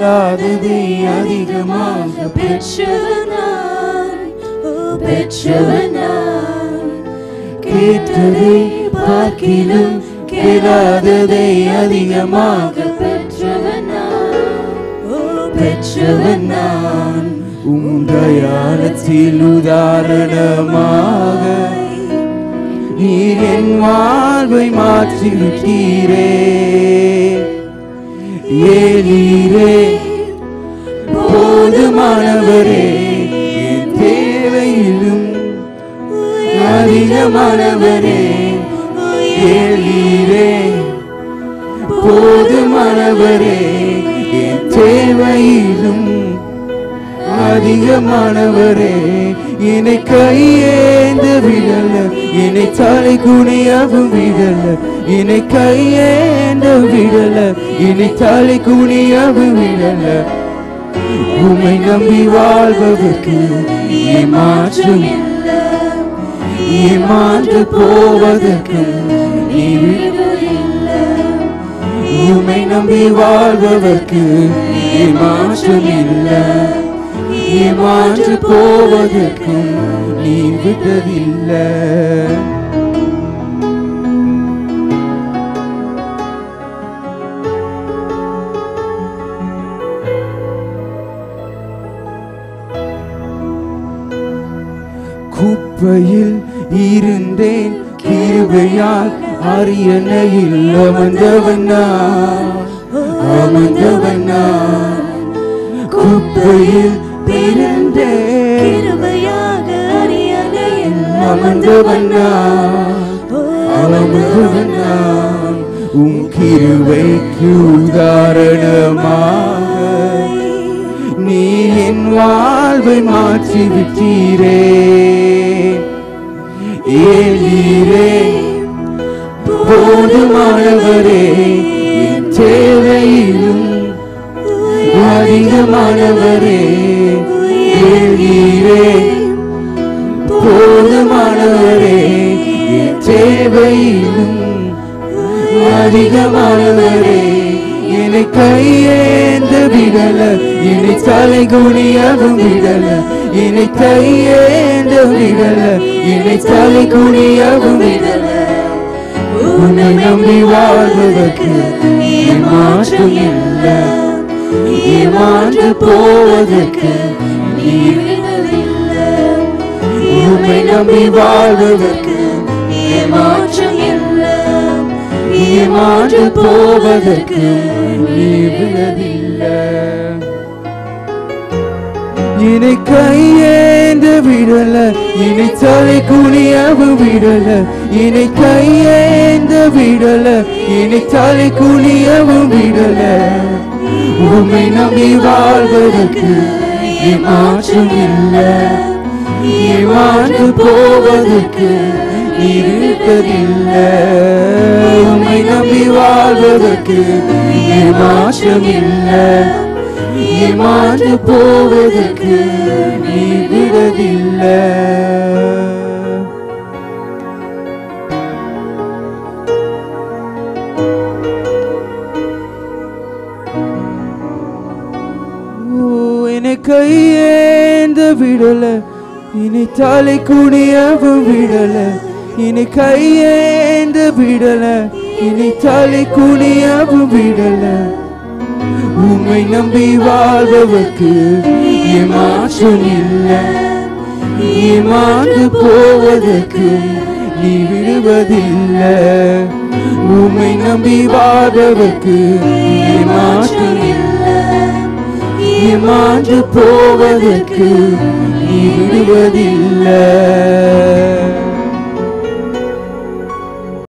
கேளாததை அதிகமாக பெற்றவனான் கேட்டதை பார்க்கிலும் கேளாததை அதிகமாக பெற்றவனான் தயாளத்தில் உதாரணமாக நீர் என் வாழ்வை மாற்றிவிட்டீரே ஏலீரே போதுமானவரே என் தேவையிலும் அதிகமானவரே ஏலீரே போதுமானவரே என் தேவையிலும் அதிகமானவரே என்னை கையேந்த விடல என்னை தலை குனியவும் விடல என்னை கையேந்த விடல என்னை தலை குனியவும் விடல உம்மை நம்பி வாழ்பவர்க்கு ஏமாற்றம் ஏமாற்று போவதற்கு உம்மை நம்பி வாழ்பவர்க்கு ஏமாற்றம் இல்லை ஏமாற்று போவதற்கு நீ விட்டதில்லை குப்பையில் இருந்தேன் கிருபையால் அரியணையில் அமர்ந்தவனா குப்பையில் கிருபையாக அரியணையில் அமர்ந்தவனா உம் கிருபைக்கு உதாரணமாக நீ என் வாழ்வை மாற்றி விட்டீரே ஏலீரே போதுமானவரே என் தேவையிலும் அதிகமானவரே ஏலீரே போதுமானவரே என் தேவையிலும் அதிகமானவரே என்னை கையேந்த விடல என்னை தலை குனியவும் விடல என்னை கையேந்த விடல என்னை தலை குனியவும் விடல உன்னை நம்பி வாழ்வதற்கு ஏமாற்றம் இல்லை ஏமாற்று போவதற்கு உம்மை நம்பி வாழ்வதற்கு ஏமாற்றம் இல்லை ஏமாற்று போவதற்கு நீ விடவில்லை என்னை கையேந்த விடல என்னை தலை குனியவும் விடல என்னை கையேந்த விடல என்னை தலை குனியவும் விடல உம்மை நம்பி வாழ்வதற்கு ஏமாற்றம் இல்லை ஏமாற்று போவதற்கு இருப்பதில்லை உம்மை நம்பி வாழ்வதற்கு ஏமாற்றம் இல்லை ஏமாற்று போவதற்கு நீ விடவில்லை என்னை கையேந்த விடல என்னை தலை குனியவும் விடல என்னை கையேந்த விடல என்னை தலை குனியவும் விடல உம்மை நம்பி வாழ்பவர்க்கு ஏமாற்றம் இல்லை ஏமாற்று போவதற்கு நீ விடுவதில்லை உம்மை நம்பி வாழ்பவர்க்கு ஏமாற்றம் இல்லை ஏமாற்று போவதற்கு நீ விடுவதில்லை